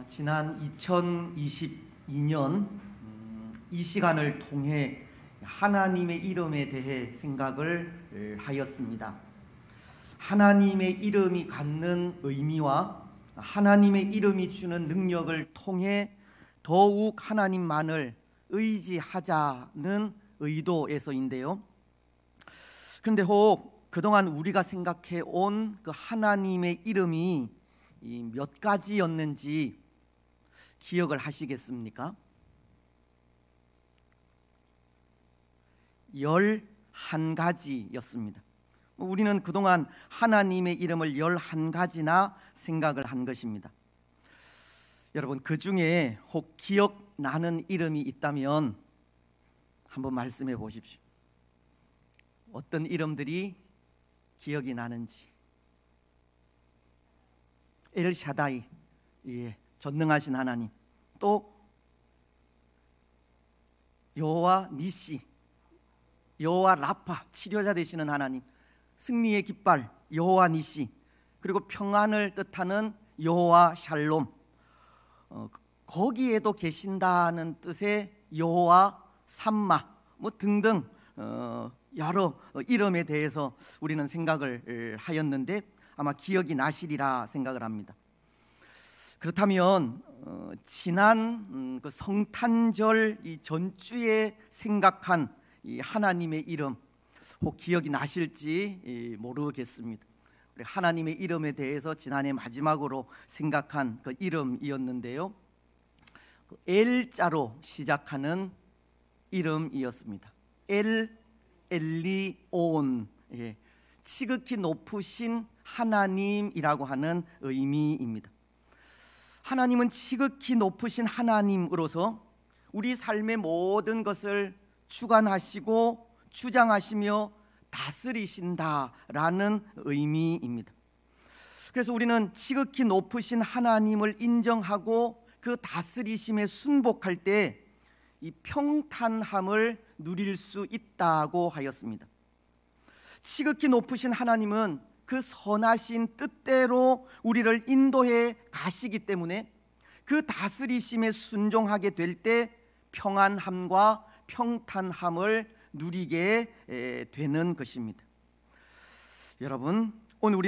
지난 2022년 이 시간을 통해 하나님의 이름에 대해 생각을 하였습니다. 하나님의 이름이 갖는 의미와 하나님의 이름이 주는 능력을 통해 더욱 하나님만을 의지하자는 의도에서인데요. 그런데 혹 그동안 우리가 생각해 온 그 하나님의 이름이 몇 가지였는지 기억을 하시겠습니까? 11가지였습니다. 우리는 그동안 하나님의 이름을 11가지나 생각을 한 것입니다. 여러분, 그 중에 혹 기억나는 이름이 있다면 한번 말씀해 보십시오. 어떤 이름들이 기억이 나는지. 엘샤다이, 전능하신 하나님. 또 여호와 니시, 여호와 라파, 치료자 되시는 하나님. 승리의 깃발 여호와 니시, 그리고 평안을 뜻하는 여호와 샬롬, 거기에도 계신다는 뜻의 여호와 삼마, 등등 여러 이름에 대해서 우리는 생각을 하였는데 아마 기억이 나시리라 생각을 합니다. 그렇다면 지난 그 성탄절 이 전주에 생각한 이 하나님의 이름 혹 기억이 나실지 모르겠습니다. 우리 하나님의 이름에 대해서 지난해 마지막으로 생각한 그 이름이었는데요, 엘자로 시작하는 이름이었습니다. 엘리온, 지극히 높으신 하나님이라고 하는 의미입니다. 하나님은 지극히 높으신 하나님으로서 우리 삶의 모든 것을 주관하시고 주장하시며 다스리신다라는 의미입니다. 그래서 우리는 지극히 높으신 하나님을 인정하고 그 다스리심에 순복할 때 이 평탄함을 누릴 수 있다고 하였습니다. 지극히 높으신 하나님은 그 선하신 뜻대로 우리를 인도해 가시기 때문에 그 다스리심에 순종하게 될 때 평안함과 평탄함을 누리게 되는 것입니다. 여러분, 오늘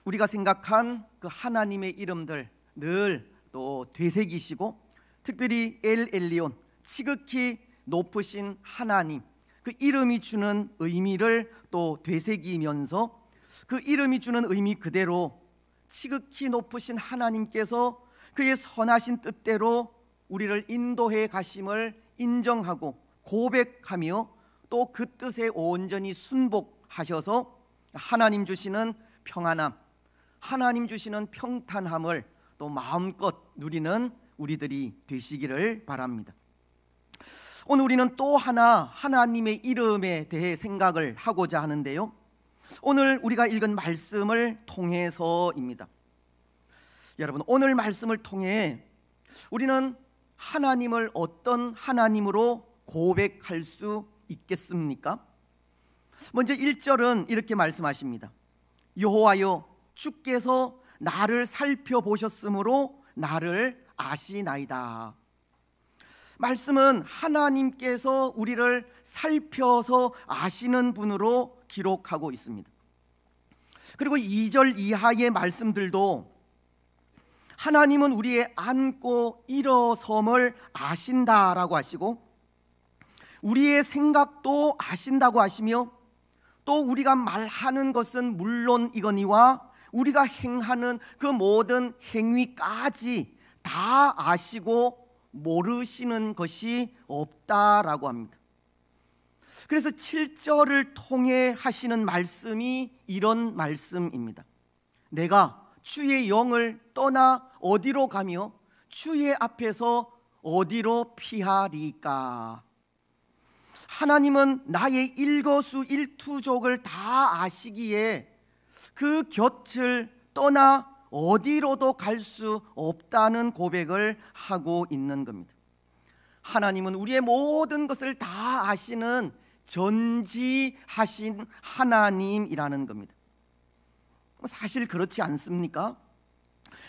우리가 생각한 그 하나님의 이름들 늘 또 되새기시고, 특별히 엘리온, 지극히 높으신 하나님, 그 이름이 주는 의미를 또 되새기면서 그 이름이 주는 의미 그대로 지극히 높으신 하나님께서 그의 선하신 뜻대로 우리를 인도해 가심을 인정하고 고백하며 또 그 뜻에 온전히 순복하셔서 하나님 주시는 평안함, 하나님 주시는 평탄함을 또 마음껏 누리는 우리들이 되시기를 바랍니다. 오늘 우리는 또 하나 하나님의 이름에 대해 생각을 하고자 하는데요, 오늘 우리가 읽은 말씀을 통해서입니다. 여러분, 오늘 말씀을 통해 우리는 하나님을 어떤 하나님으로 고백할 수 있겠습니까? 먼저 1절은 이렇게 말씀하십니다. 여호와여, 주께서 나를 살펴보셨으므로 나를 아시나이다. 말씀은 하나님께서 우리를 살펴서 아시는 분으로 기록하고 있습니다. 그리고 2절 이하의 말씀들도 하나님은 우리의 앉고 일어섬을 아신다라고 하시고, 우리의 생각도 아신다고 하시며, 또 우리가 말하는 것은 물론이거니와 우리가 행하는 그 모든 행위까지 다 아시고 모르시는 것이 없다라고 합니다. 그래서 7절을 통해 하시는 말씀이 이런 말씀입니다. 내가 주의 영을 떠나 어디로 가며 주의 앞에서 어디로 피하리까? 하나님은 나의 일거수일투족을 다 아시기에 그 곁을 떠나 어디로도 갈 수 없다는 고백을 하고 있는 겁니다. 하나님은 우리의 모든 것을 다 아시는 전지하신 하나님이라는 겁니다. 사실 그렇지 않습니까?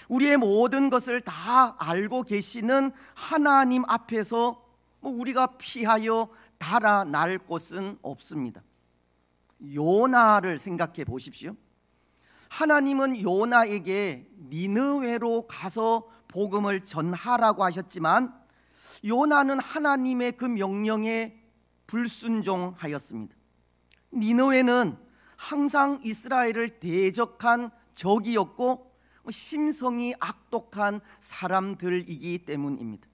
우리의 모든 것을 다 알고 계시는 하나님 앞에서 우리가 피하여 달아날 곳은 없습니다. 요나를 생각해 보십시오. 하나님은 요나에게 니느웨로 가서 복음을 전하라고 하셨지만 요나는 하나님의 그 명령에 불순종하였습니다. 니느웨는 항상 이스라엘을 대적한 적이었고 심성이 악독한 사람들이기 때문입니다.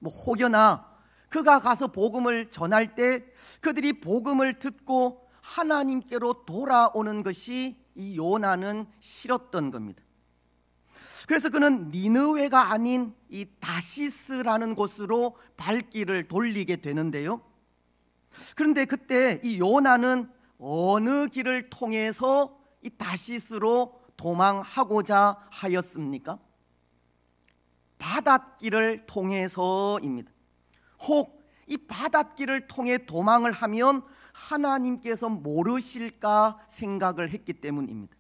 혹여나 그가 가서 복음을 전할 때 그들이 복음을 듣고 하나님께로 돌아오는 것이 이 요나는 싫었던 겁니다. 그래서 그는 니느웨가 아닌 이 다시스라는 곳으로 발길을 돌리게 되는데요. 그런데 그때 이 요나는 어느 길을 통해서 이 다시스로 도망하고자 하였습니까? 바닷길을 통해서입니다. 혹 이 바닷길을 통해 도망을 하면 하나님께서 모르실까 생각을 했기 때문입니다.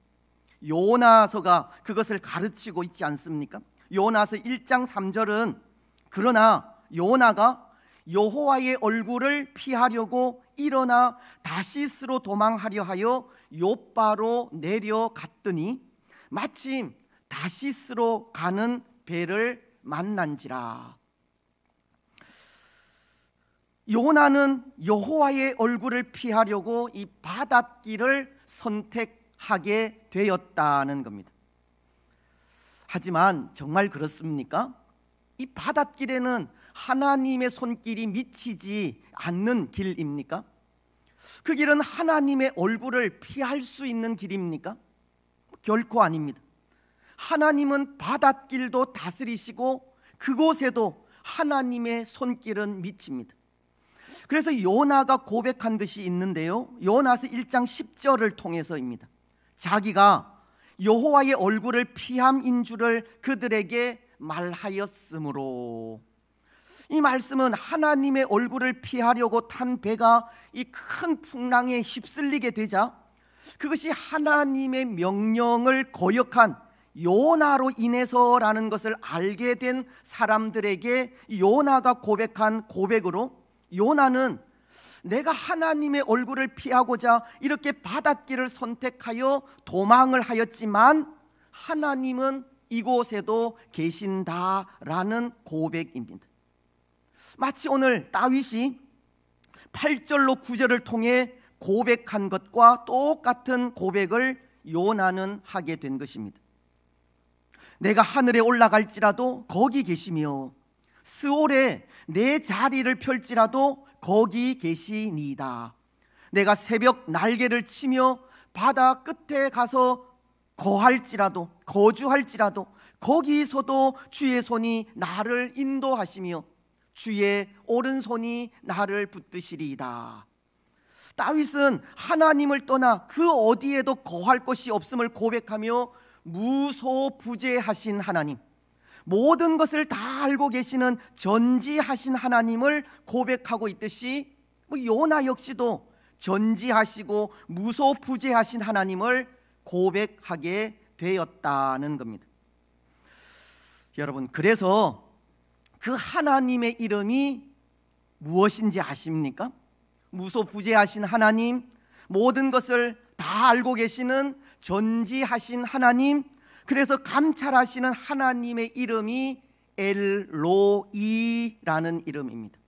요나서가 그것을 가르치고 있지 않습니까? 요나서 1장 3절은 그러나 요나가 여호와의 얼굴을 피하려고 일어나 다시스로 도망하려 하여 욥바로 내려갔더니 마침 다시스로 가는 배를 만난지라. 요나는 여호와의 얼굴을 피하려고 이 바닷길을 선택하게 되었다는 겁니다. 하지만 정말 그렇습니까? 이 바닷길에는 하나님의 손길이 미치지 않는 길입니까? 그 길은 하나님의 얼굴을 피할 수 있는 길입니까? 결코 아닙니다. 하나님은 바닷길도 다스리시고 그곳에도 하나님의 손길은 미칩니다. 그래서 요나가 고백한 것이 있는데요, 요나서 1장 10절을 통해서입니다. 자기가 여호와의 얼굴을 피함인 줄을 그들에게 말하였으므로. 이 말씀은 하나님의 얼굴을 피하려고 탄 배가 이 큰 풍랑에 휩쓸리게 되자 그것이 하나님의 명령을 거역한 요나로 인해서라는 것을 알게 된 사람들에게 요나가 고백한 고백으로, 요나는 내가 하나님의 얼굴을 피하고자 이렇게 바닷길을 선택하여 도망을 하였지만 하나님은 이곳에도 계신다라는 고백입니다. 마치 오늘 다윗이 8절로 9절을 통해 고백한 것과 똑같은 고백을 요나는 하게 된 것입니다. 내가 하늘에 올라갈지라도 거기 계시며 스올에 내 자리를 펼지라도 거기 계시니이다. 내가 새벽 날개를 치며 바다 끝에 가서 거주할지라도 거기서도 주의 손이 나를 인도하시며 주의 오른손이 나를 붙드시리이다. 다윗은 하나님을 떠나 그 어디에도 거할 것이 없음을 고백하며 무소부재하신 하나님, 모든 것을 다 알고 계시는 전지하신 하나님을 고백하고 있듯이 요나 역시도 전지하시고 무소부재하신 하나님을 고백하게 되었다는 겁니다. 여러분, 그래서 그 하나님의 이름이 무엇인지 아십니까? 무소부재하신 하나님, 모든 것을 다 알고 계시는 전지하신 하나님, 그래서 감찰하시는 하나님의 이름이 엘로이라는 이름입니다.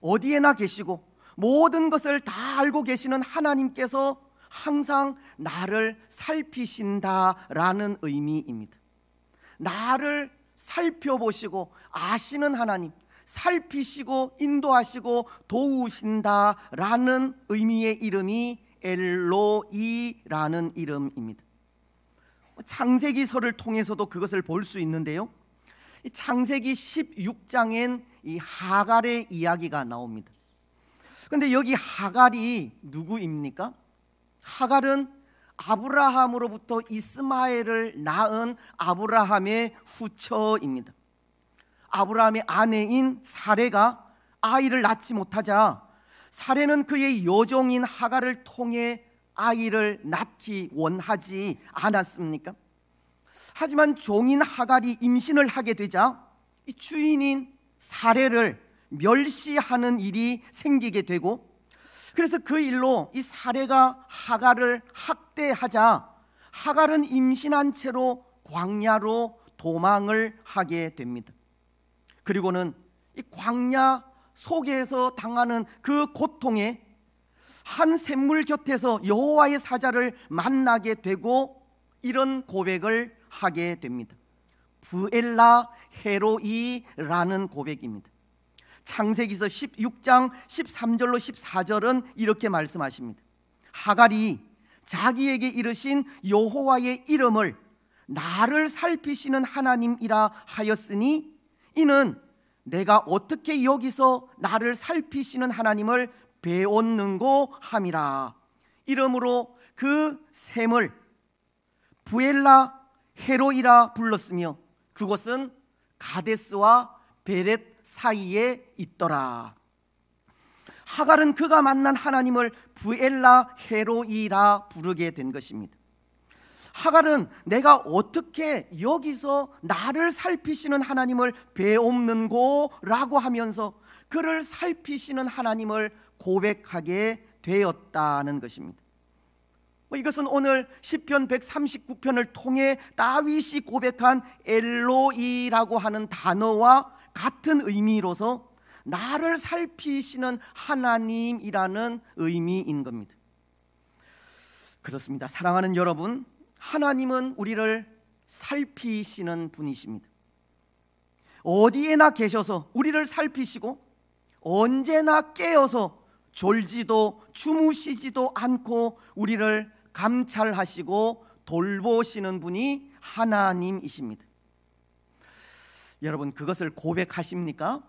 어디에나 계시고 모든 것을 다 알고 계시는 하나님께서 항상 나를 살피신다라는 의미입니다. 나를 살펴보시고 아시는 하나님, 살피시고 인도하시고 도우신다라는 의미의 이름이 엘로이라는 이름입니다. 창세기서를 통해서도 그것을 볼 수 있는데요, 창세기 16장엔 이 하갈의 이야기가 나옵니다. 그런데 여기 하갈이 누구입니까? 하갈은 아브라함으로부터 이스마엘을 낳은 아브라함의 후처입니다. 아브라함의 아내인 사레가 아이를 낳지 못하자 사레는 그의 여종인 하갈을 통해 아이를 낳기 원하지 않았습니까? 하지만 종인 하갈이 임신을 하게 되자 이 주인인 사레를 멸시하는 일이 생기게 되고, 그래서 그 일로 이 사레가 하갈을 학대하자 하갈은 임신한 채로 광야로 도망을 하게 됩니다. 그리고는 이 광야 속에서 당하는 그 고통에 한 샘물 곁에서 여호와의 사자를 만나게 되고 이런 고백을 하게 됩니다. 브엘라 헤로이라는 고백입니다. 창세기서 16장 13절로 14절은 이렇게 말씀하십니다. 하갈이 자기에게 이르신 여호와의 이름을 나를 살피시는 하나님이라 하였으니 이는 내가 어떻게 여기서 나를 살피시는 하나님을 배웠는고 함이라. 이러므로 그 샘을 브엘라 헤로이라 불렀으며 그곳은 가데스와 베렛 사이에 있더라. 하갈은 그가 만난 하나님을 브엘라 헤로이라 부르게 된 것입니다. 하갈은 내가 어떻게 여기서 나를 살피시는 하나님을 배옵는고 라고 하면서 그를 살피시는 하나님을 고백하게 되었다는 것입니다. 이것은 오늘 시편 139편을 통해 다윗이 고백한 엘로이라고 하는 단어와 같은 의미로서 나를 살피시는 하나님이라는 의미인 겁니다. 그렇습니다. 사랑하는 여러분, 하나님은 우리를 살피시는 분이십니다. 어디에나 계셔서 우리를 살피시고 언제나 깨어서 졸지도 주무시지도 않고 우리를 감찰하시고 돌보시는 분이 하나님이십니다. 여러분, 그것을 고백하십니까?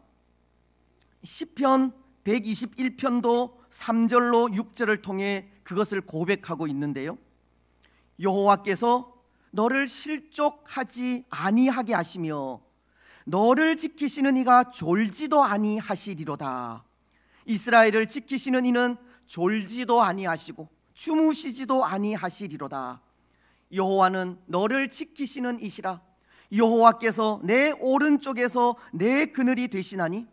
시편 121편도 3절로 6절을 통해 그것을 고백하고 있는데요. 여호와께서 너를 실족하지 아니하게 하시며 너를 지키시는 이가 졸지도 아니하시리로다. 이스라엘을 지키시는 이는 졸지도 아니하시고 주무시지도 아니하시리로다. 여호와는 너를 지키시는 이시라. 여호와께서 내 오른쪽에서 내 그늘이 되시나니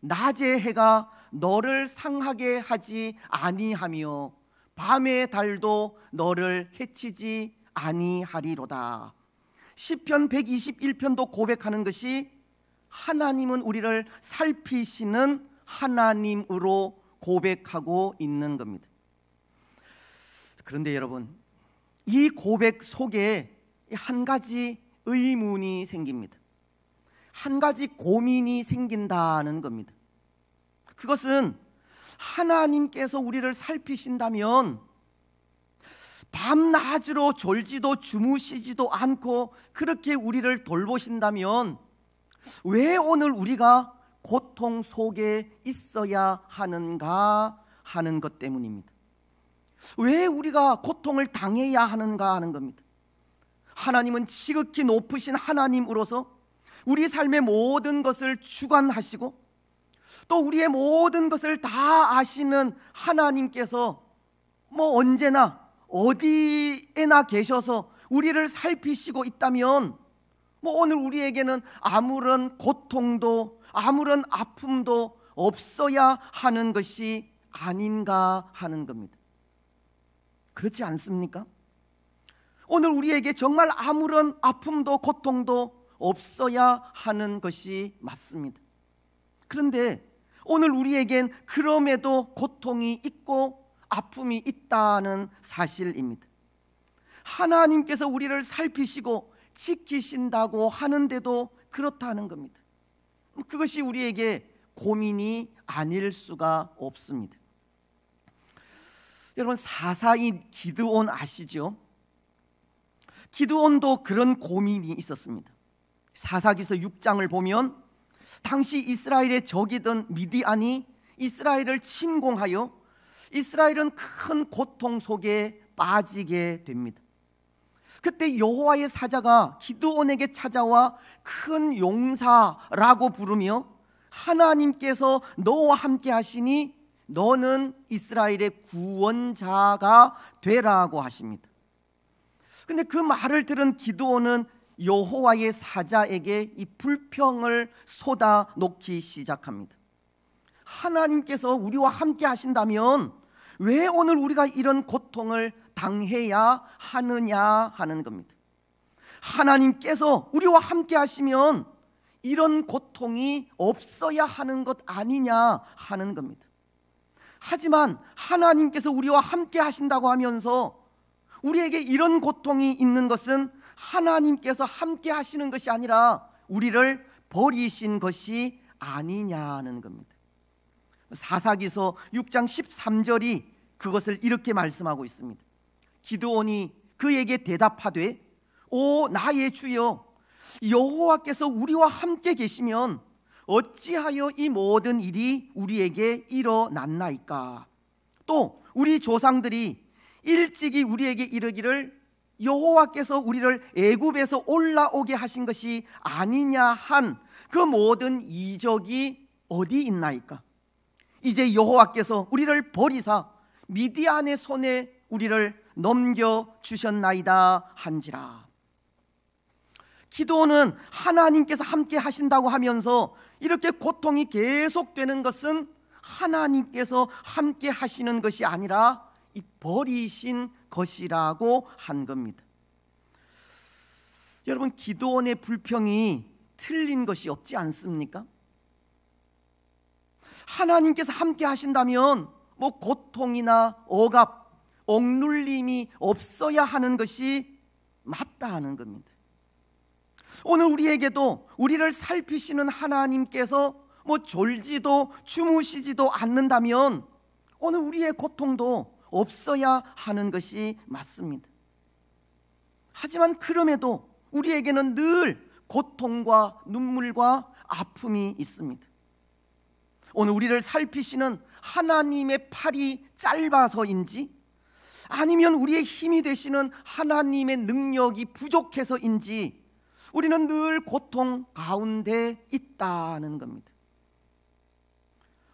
낮의 해가 너를 상하게 하지 아니하며 밤의 달도 너를 해치지 아니하리로다. 시편 121편도 고백하는 것이 하나님은 우리를 살피시는 하나님으로 고백하고 있는 겁니다. 그런데 여러분, 이 고백 속에 한 가지 의문이 생깁니다. 한 가지 고민이 생긴다는 겁니다. 그것은 하나님께서 우리를 살피신다면 밤낮으로 졸지도 주무시지도 않고 그렇게 우리를 돌보신다면 왜 오늘 우리가 고통 속에 있어야 하는가 하는 것 때문입니다. 왜 우리가 고통을 당해야 하는가 하는 겁니다. 하나님은 지극히 높으신 하나님으로서 우리 삶의 모든 것을 주관하시고 또 우리의 모든 것을 다 아시는 하나님께서 언제나 어디에나 계셔서 우리를 살피시고 있다면 오늘 우리에게는 아무런 고통도 아무런 아픔도 없어야 하는 것이 아닌가 하는 겁니다. 그렇지 않습니까? 오늘 우리에게 정말 아무런 아픔도 고통도 없어야 하는 것이 맞습니다. 그런데 오늘 우리에겐 그럼에도 고통이 있고 아픔이 있다는 사실입니다. 하나님께서 우리를 살피시고 지키신다고 하는데도 그렇다는 겁니다. 그것이 우리에게 고민이 아닐 수가 없습니다. 여러분, 사사인 기드온 아시죠? 기드온도 그런 고민이 있었습니다. 사사기서 6장을 보면 당시 이스라엘의 적이던 미디안이 이스라엘을 침공하여 이스라엘은 큰 고통 속에 빠지게 됩니다. 그때 여호와의 사자가 기드온에게 찾아와 큰 용사라고 부르며 하나님께서 너와 함께 하시니 너는 이스라엘의 구원자가 되라고 하십니다. 근데 그 말을 들은 기드온은 여호와의 사자에게 이 불평을 쏟아 놓기 시작합니다. 하나님께서 우리와 함께 하신다면 왜 오늘 우리가 이런 고통을 당해야 하느냐 하는 겁니다. 하나님께서 우리와 함께 하시면 이런 고통이 없어야 하는 것 아니냐 하는 겁니다. 하지만 하나님께서 우리와 함께 하신다고 하면서 우리에게 이런 고통이 있는 것은 하나님께서 함께 하시는 것이 아니라 우리를 버리신 것이 아니냐는 겁니다. 사사기서 6장 13절이 그것을 이렇게 말씀하고 있습니다. 기드온이 그에게 대답하되 오 나의 주여, 여호와께서 우리와 함께 계시면 어찌하여 이 모든 일이 우리에게 일어났나이까? 또 우리 조상들이 일찍이 우리에게 이르기를 여호와께서 우리를 애굽에서 올라오게 하신 것이 아니냐 한 그 모든 이적이 어디 있나이까? 이제 여호와께서 우리를 버리사 미디안의 손에 우리를 넘겨주셨나이다 한지라. 기도는 하나님께서 함께 하신다고 하면서 이렇게 고통이 계속되는 것은 하나님께서 함께 하시는 것이 아니라 이 버리신 것이라고 한 겁니다. 여러분, 기도원의 불평이 틀린 것이 없지 않습니까? 하나님께서 함께 하신다면 뭐 고통이나 억압, 억눌림이 없어야 하는 것이 맞다 하는 겁니다. 오늘 우리에게도 우리를 살피시는 하나님께서 뭐 졸지도 주무시지도 않는다면 오늘 우리의 고통도 없어야 하는 것이 맞습니다. 하지만 그럼에도 우리에게는 늘 고통과 눈물과 아픔이 있습니다. 오늘 우리를 살피시는 하나님의 팔이 짧아서인지 아니면 우리의 힘이 되시는 하나님의 능력이 부족해서인지 우리는 늘 고통 가운데 있다는 겁니다.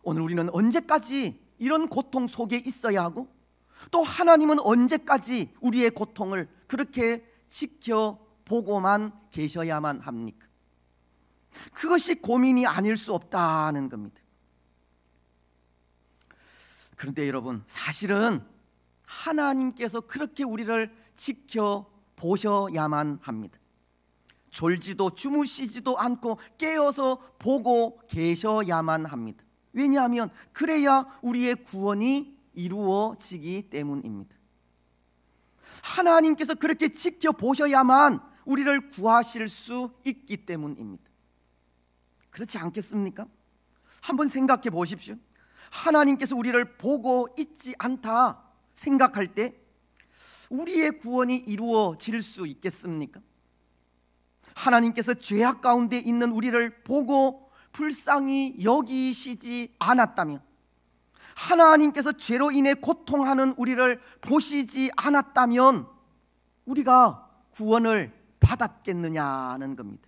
오늘 우리는 언제까지 이런 고통 속에 있어야 하고 또 하나님은 언제까지 우리의 고통을 그렇게 지켜보고만 계셔야만 합니까? 그것이 고민이 아닐 수 없다는 겁니다. 그런데 여러분, 사실은 하나님께서 그렇게 우리를 지켜보셔야만 합니다. 졸지도 주무시지도 않고 깨어서 보고 계셔야만 합니다. 왜냐하면 그래야 우리의 구원이 이루어지기 때문입니다. 하나님께서 그렇게 지켜보셔야만 우리를 구하실 수 있기 때문입니다. 그렇지 않겠습니까? 한번 생각해 보십시오. 하나님께서 우리를 보고 있지 않다 생각할 때 우리의 구원이 이루어질 수 있겠습니까? 하나님께서 죄악 가운데 있는 우리를 보고 불쌍히 여기시지 않았다면, 하나님께서 죄로 인해 고통하는 우리를 보시지 않았다면 우리가 구원을 받았겠느냐는 겁니다.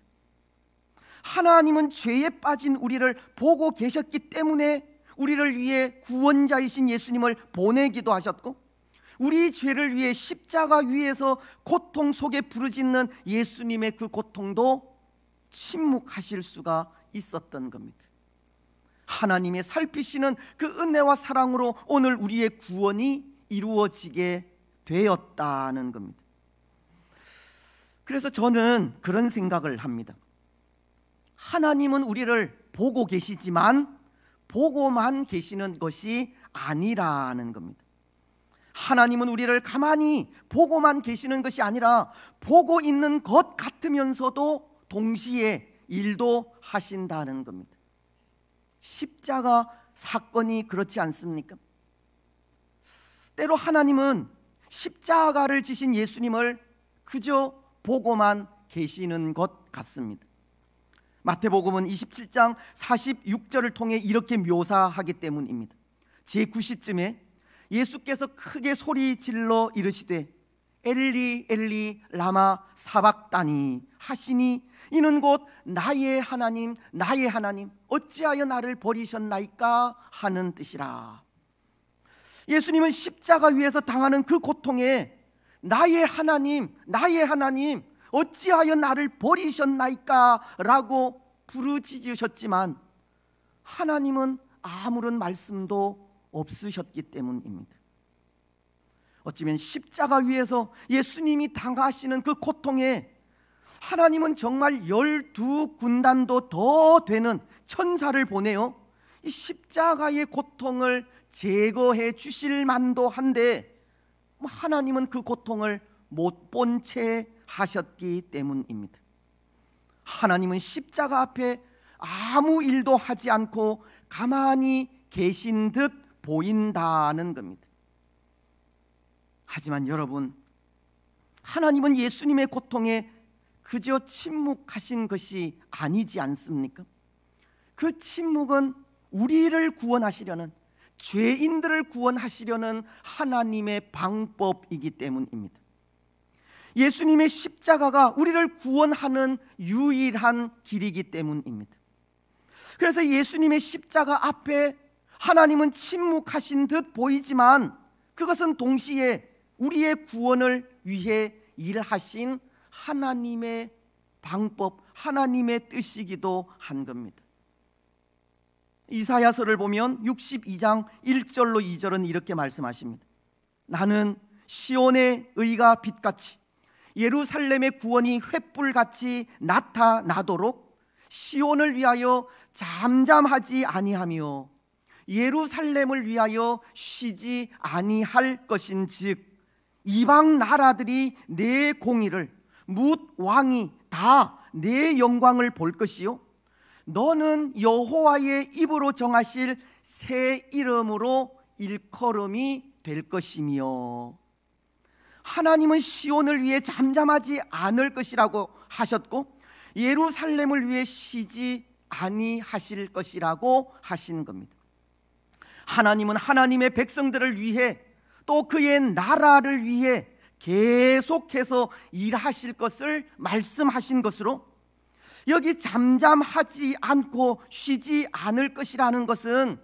하나님은 죄에 빠진 우리를 보고 계셨기 때문에 우리를 위해 구원자이신 예수님을 보내기도 하셨고, 우리 죄를 위해 십자가 위에서 고통 속에 부르짖는 예수님의 그 고통도 침묵하실 수가 있었던 겁니다. 하나님의 살피시는 그 은혜와 사랑으로 오늘 우리의 구원이 이루어지게 되었다는 겁니다. 그래서 저는 그런 생각을 합니다. 하나님은 우리를 보고 계시지만 보고만 계시는 것이 아니라는 겁니다. 하나님은 우리를 가만히 보고만 계시는 것이 아니라 보고 있는 것 같으면서도 동시에 일도 하신다는 겁니다. 십자가 사건이 그렇지 않습니까? 때로 하나님은 십자가를 지신 예수님을 그저 보고만 계시는 것 같습니다. 마태복음은 27장 46절을 통해 이렇게 묘사하기 때문입니다. 제9시쯤에 예수께서 크게 소리 질러 이르시되 엘리 엘리 라마 사박다니 하시니 이는 곧 나의 하나님 나의 하나님 어찌하여 나를 버리셨나이까 하는 뜻이라. 예수님은 십자가 위에서 당하는 그 고통에 나의 하나님 나의 하나님 어찌하여 나를 버리셨나이까 라고 부르짖으셨지만 하나님은 아무런 말씀도 없으셨기 때문입니다. 어쩌면 십자가 위에서 예수님이 당하시는 그 고통에 하나님은 정말 12군단도 더 되는 천사를 보내요 이 십자가의 고통을 제거해 주실 만도 한데 하나님은 그 고통을 못 본 채 하셨기 때문입니다. 하나님은 십자가 앞에 아무 일도 하지 않고 가만히 계신 듯 보인다는 겁니다. 하지만 여러분, 하나님은 예수님의 고통에 그저 침묵하신 것이 아니지 않습니까? 그 침묵은 우리를 구원하시려는, 죄인들을 구원하시려는 하나님의 방법이기 때문입니다. 예수님의 십자가가 우리를 구원하는 유일한 길이기 때문입니다. 그래서 예수님의 십자가 앞에 하나님은 침묵하신 듯 보이지만 그것은 동시에 우리의 구원을 위해 일하신 하나님의 방법, 하나님의 뜻이기도 한 겁니다. 이사야서를 보면 62장 1절로 2절은 이렇게 말씀하십니다. 나는 시온의 의가 빛같이 예루살렘의 구원이 횃불같이 나타나도록 시온을 위하여 잠잠하지 아니하며 예루살렘을 위하여 쉬지 아니할 것인즉 이방 나라들이 내 공의를 뭇 왕이 다 내 영광을 볼 것이요 너는 여호와의 입으로 정하실 새 이름으로 일컬음이 될 것이며 하나님은 시온을 위해 잠잠하지 않을 것이라고 하셨고 예루살렘을 위해 쉬지 아니하실 것이라고 하신 겁니다. 하나님은 하나님의 백성들을 위해 또 그의 나라를 위해 계속해서 일하실 것을 말씀하신 것으로 여기 잠잠하지 않고 쉬지 않을 것이라는 것은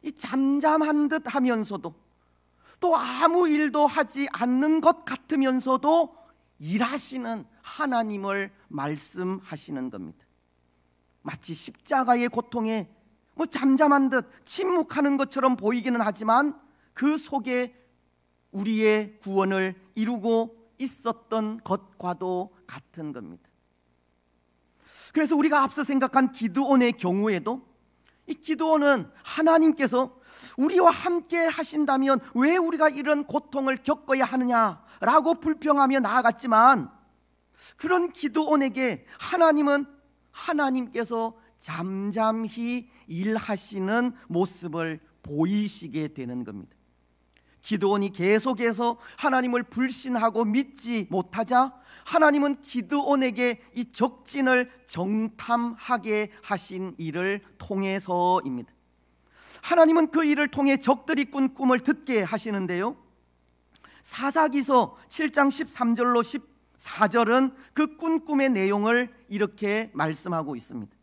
이 잠잠한 듯 하면서도 또 아무 일도 하지 않는 것 같으면서도 일하시는 하나님을 말씀하시는 겁니다. 마치 십자가의 고통에 잠잠한 듯 침묵하는 것처럼 보이기는 하지만 그 속에 우리의 구원을 이루고 있었던 것과도 같은 겁니다. 그래서 우리가 앞서 생각한 기드온의 경우에도 이 기드온은 하나님께서 우리와 함께 하신다면 왜 우리가 이런 고통을 겪어야 하느냐라고 불평하며 나아갔지만 그런 기드온에게 하나님은 하나님께서 잠잠히 일하시는 모습을 보이시게 되는 겁니다. 기드온이 계속해서 하나님을 불신하고 믿지 못하자 하나님은 기드온에게 이 적진을 정탐하게 하신 일을 통해서입니다. 하나님은 그 일을 통해 적들이 꾼 꿈을 듣게 하시는데요, 사사기서 7장 13절로 14절은 그 꾼 꿈의 내용을 이렇게 말씀하고 있습니다.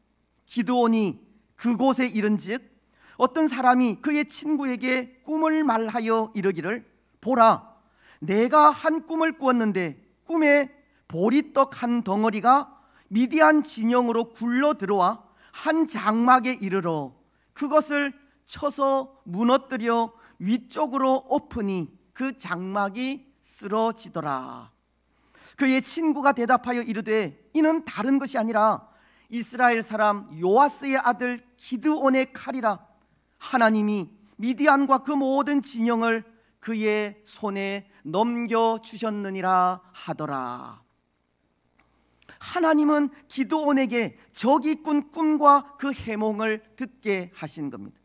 기드온이 그곳에 이른즉 어떤 사람이 그의 친구에게 꿈을 말하여 이르기를 보라, 내가 한 꿈을 꾸었는데 꿈에 보리떡 한 덩어리가 미디안 진영으로 굴러 들어와 한 장막에 이르러 그것을 쳐서 무너뜨려 위쪽으로 엎으니 그 장막이 쓰러지더라. 그의 친구가 대답하여 이르되 이는 다른 것이 아니라 이스라엘 사람 요아스의 아들 기드온의 칼이라. 하나님이 미디안과 그 모든 진영을 그의 손에 넘겨주셨느니라 하더라. 하나님은 기드온에게 적이 꾼 꿈과 그 해몽을 듣게 하신 겁니다.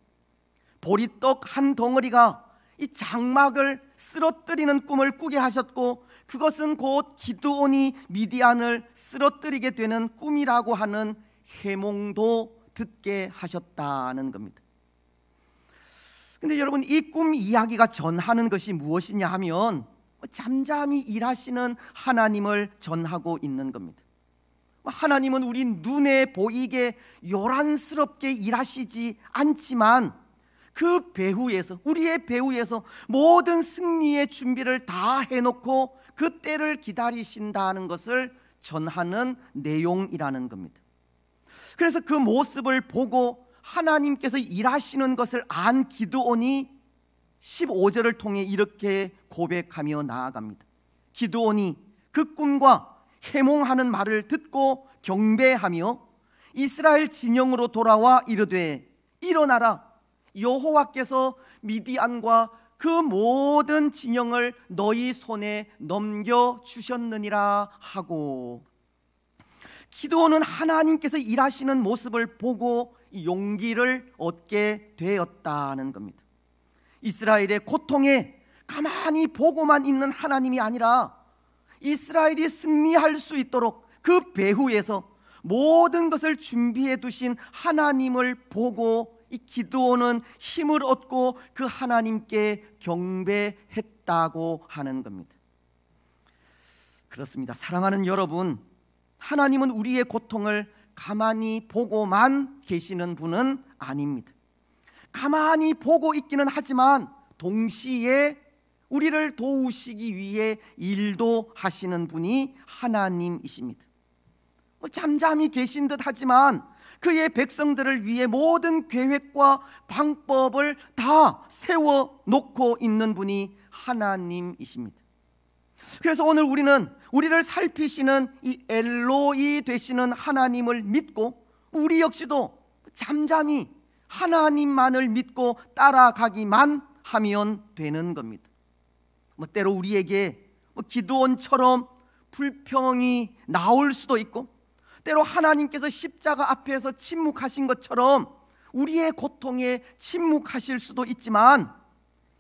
보리떡 한 덩어리가 이 장막을 쓰러뜨리는 꿈을 꾸게 하셨고 그것은 곧 기드온이 미디안을 쓰러뜨리게 되는 꿈이라고 하는 해몽도 듣게 하셨다는 겁니다. 근데 여러분, 이 꿈 이야기가 전하는 것이 무엇이냐 하면 잠잠히 일하시는 하나님을 전하고 있는 겁니다. 하나님은 우리 눈에 보이게 요란스럽게 일하시지 않지만 그 배후에서, 우리의 배후에서 모든 승리의 준비를 다 해놓고 그 때를 기다리신다는 것을 전하는 내용이라는 겁니다. 그래서 그 모습을 보고 하나님께서 일하시는 것을 안 기드온이 15절을 통해 이렇게 고백하며 나아갑니다. 기드온이 그 꿈과 해몽하는 말을 듣고 경배하며 이스라엘 진영으로 돌아와 이르되 일어나라, 여호와께서 미디안과 그 모든 진영을 너희 손에 넘겨주셨느니라 하고, 기드온은 하나님께서 일하시는 모습을 보고 용기를 얻게 되었다는 겁니다. 이스라엘의 고통에 가만히 보고만 있는 하나님이 아니라 이스라엘이 승리할 수 있도록 그 배후에서 모든 것을 준비해 두신 하나님을 보고 이 기드온은 힘을 얻고 그 하나님께 경배했다고 하는 겁니다. 그렇습니다. 사랑하는 여러분, 하나님은 우리의 고통을 가만히 보고만 계시는 분은 아닙니다. 가만히 보고 있기는 하지만 동시에 우리를 도우시기 위해 일도 하시는 분이 하나님이십니다. 잠잠히 계신 듯 하지만 그의 백성들을 위해 모든 계획과 방법을 다 세워놓고 있는 분이 하나님이십니다. 그래서 오늘 우리는 우리를 살피시는 이 엘로이 되시는 하나님을 믿고 우리 역시도 잠잠히 하나님만을 믿고 따라가기만 하면 되는 겁니다. 때로 우리에게 기드온처럼 불평이 나올 수도 있고, 때로 하나님께서 십자가 앞에서 침묵하신 것처럼 우리의 고통에 침묵하실 수도 있지만,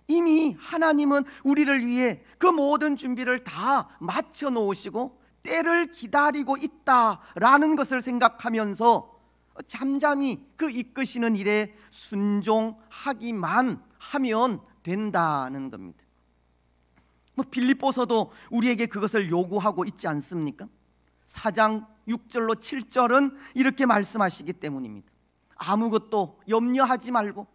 이미 하나님은 우리를 위해 그 모든 준비를 다 마쳐 놓으시고 때를 기다리고 있다라는 것을 생각하면서 잠잠히 그 이끄시는 일에 순종하기만 하면 된다는 겁니다. 빌립보서도 우리에게 그것을 요구하고 있지 않습니까? 4장 6절로 7절은 이렇게 말씀하시기 때문입니다. 아무것도 염려하지 말고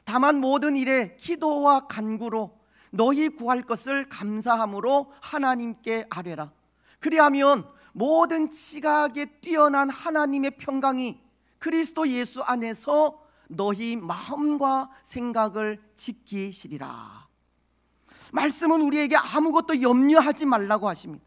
다만 모든 일에 기도와 간구로 너희 구할 것을 감사함으로 하나님께 아뢰라. 그리하면 모든 지각에 뛰어난 하나님의 평강이 그리스도 예수 안에서 너희 마음과 생각을 지키시리라. 말씀은 우리에게 아무것도 염려하지 말라고 하십니다.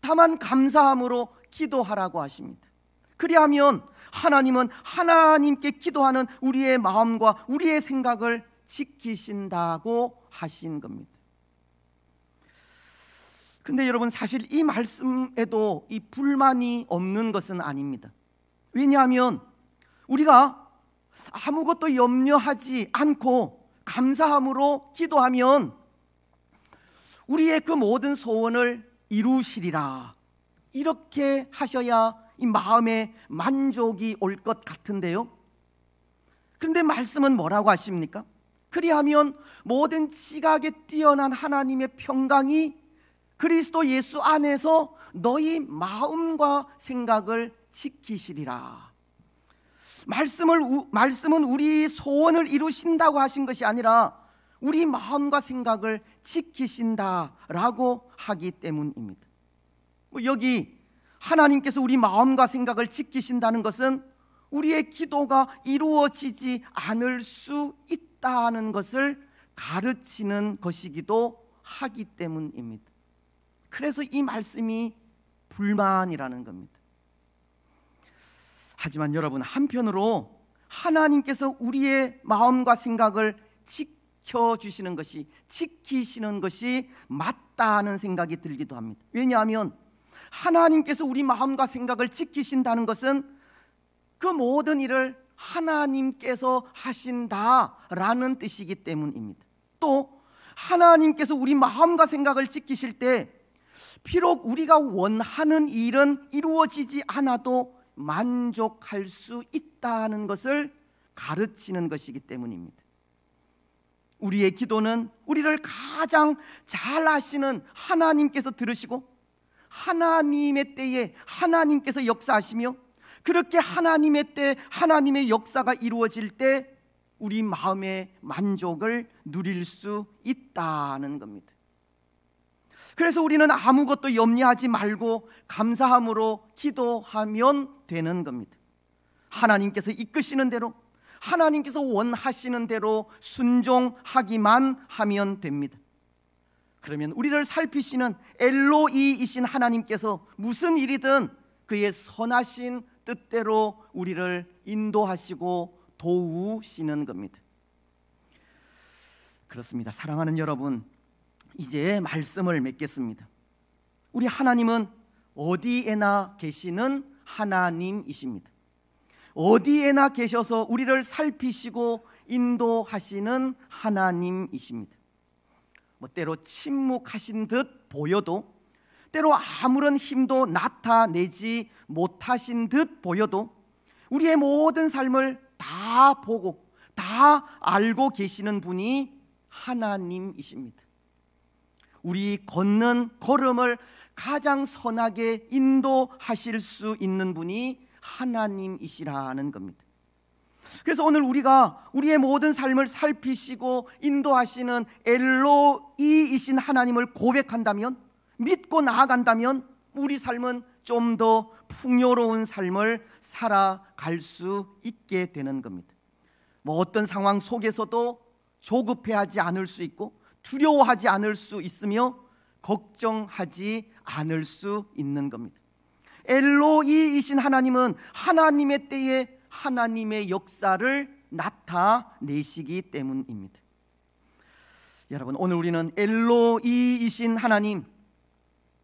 다만 감사함으로 기도하라고 하십니다. 그리하면 하나님은 하나님께 기도하는 우리의 마음과 우리의 생각을 지키신다고 하신 겁니다. 근데 여러분, 사실 이 말씀에도 이 불만이 없는 것은 아닙니다. 왜냐하면 우리가 아무것도 염려하지 않고 감사함으로 기도하면 우리의 그 모든 소원을 이루시리라, 이렇게 하셔야 이 마음에 만족이 올 것 같은데요. 그런데 말씀은 뭐라고 하십니까? 그리하면 모든 지각에 뛰어난 하나님의 평강이 그리스도 예수 안에서 너희 마음과 생각을 지키시리라. 말씀은 우리 소원을 이루신다고 하신 것이 아니라 우리 마음과 생각을 지키신다라고 하기 때문입니다. 여기 하나님께서 우리 마음과 생각을 지키신다는 것은 우리의 기도가 이루어지지 않을 수 있다는 것을 가르치는 것이기도 하기 때문입니다. 그래서 이 말씀이 불만이라는 겁니다. 하지만 여러분, 한편으로 하나님께서 우리의 마음과 생각을 지켜주시는 것이, 지키시는 것이 맞다는 생각이 들기도 합니다. 왜냐하면 하나님께서 우리 마음과 생각을 지키신다는 것은 그 모든 일을 하나님께서 하신다라는 뜻이기 때문입니다. 또 하나님께서 우리 마음과 생각을 지키실 때 비록 우리가 원하는 일은 이루어지지 않아도 만족할 수 있다는 것을 가르치는 것이기 때문입니다. 우리의 기도는 우리를 가장 잘 아시는 하나님께서 들으시고 하나님의 때에 하나님께서 역사하시며, 그렇게 하나님의 때 하나님의 역사가 이루어질 때 우리 마음의 만족을 누릴 수 있다는 겁니다. 그래서 우리는 아무것도 염려하지 말고 감사함으로 기도하면 되는 겁니다. 하나님께서 이끄시는 대로, 하나님께서 원하시는 대로 순종하기만 하면 됩니다. 그러면 우리를 살피시는 엘로이이신 하나님께서 무슨 일이든 그의 선하신 뜻대로 우리를 인도하시고 도우시는 겁니다. 그렇습니다. 사랑하는 여러분, 이제 말씀을 맺겠습니다. 우리 하나님은 어디에나 계시는 하나님이십니다. 어디에나 계셔서 우리를 살피시고 인도하시는 하나님이십니다. 때로 침묵하신 듯 보여도, 때로 아무런 힘도 나타내지 못하신 듯 보여도 우리의 모든 삶을 다 보고 다 알고 계시는 분이 하나님이십니다. 우리 걷는 걸음을 가장 선하게 인도하실 수 있는 분이 하나님이시라는 겁니다. 그래서 오늘 우리가 우리의 모든 삶을 살피시고 인도하시는 엘로이이신 하나님을 고백한다면, 믿고 나아간다면 우리 삶은 좀 더 풍요로운 삶을 살아갈 수 있게 되는 겁니다. 어떤 상황 속에서도 조급해하지 않을 수 있고 두려워하지 않을 수 있으며 걱정하지 않을 수 있는 겁니다. 엘로이이신 하나님은 하나님의 때에 하나님의 역사를 나타내시기 때문입니다. 여러분, 오늘 우리는 엘로이이신 하나님,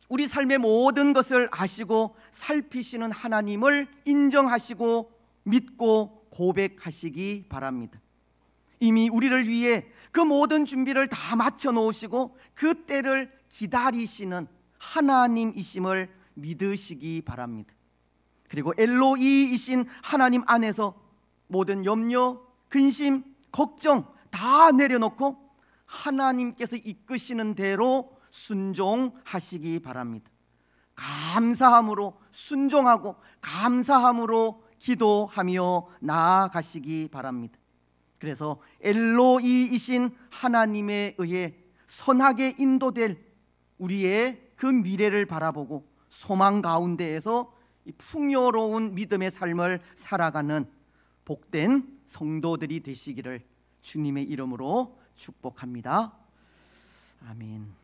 우리 삶의 모든 것을 아시고 살피시는 하나님을 인정하시고 믿고 고백하시기 바랍니다. 이미 우리를 위해 그 모든 준비를 다 마쳐 놓으시고 그 때를 기다리시는 하나님이심을 믿으시기 바랍니다. 그리고 엘로이이신 하나님 안에서 모든 염려, 근심, 걱정 다 내려놓고 하나님께서 이끄시는 대로 순종하시기 바랍니다. 감사함으로 순종하고 감사함으로 기도하며 나아가시기 바랍니다. 그래서 엘로이이신 하나님에 의해 선하게 인도될 우리의 그 미래를 바라보고 소망 가운데에서 이 풍요로운 믿음의 삶을 살아가는 복된 성도들이 되시기를 주님의 이름으로 축복합니다. 아멘.